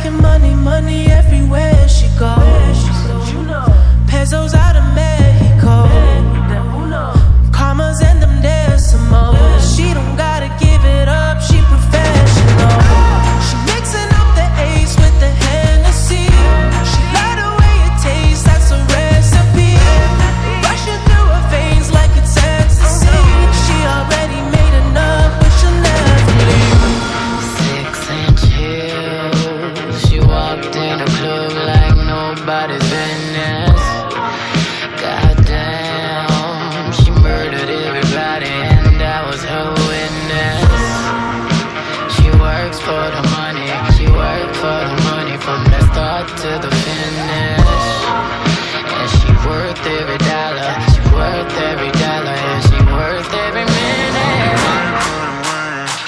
making money, money everywhere she goes. Pesos out of Mexico. Commas and them decimals. She don't gotta give it up, she professional. She mixing up the Ace with the Hennessy. She like the way it tastes, that's a recipe. Rushing through her veins like it's ecstasy. She already made enough, but she'll never leave. 6-inch heels. She walked in the club like nobody's business. Goddamn, she murdered everybody, and that was her witness. She works for the money, she worked for the money from the start to the finish. And she worth every dollar, she worth every dollar, and she worth every minute.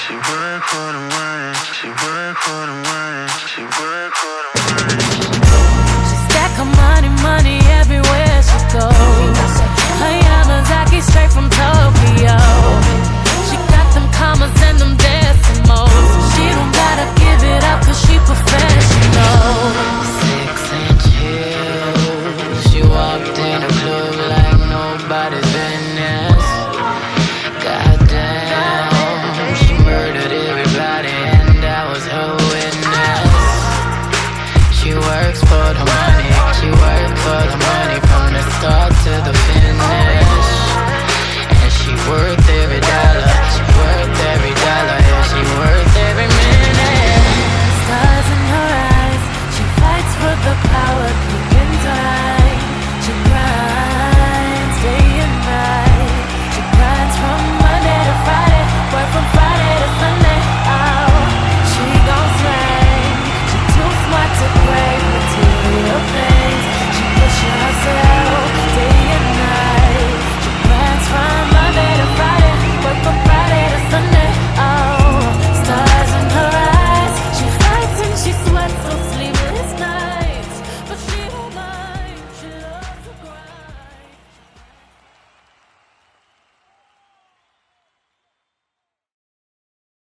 She work for the money, she work for the money, she work for the money.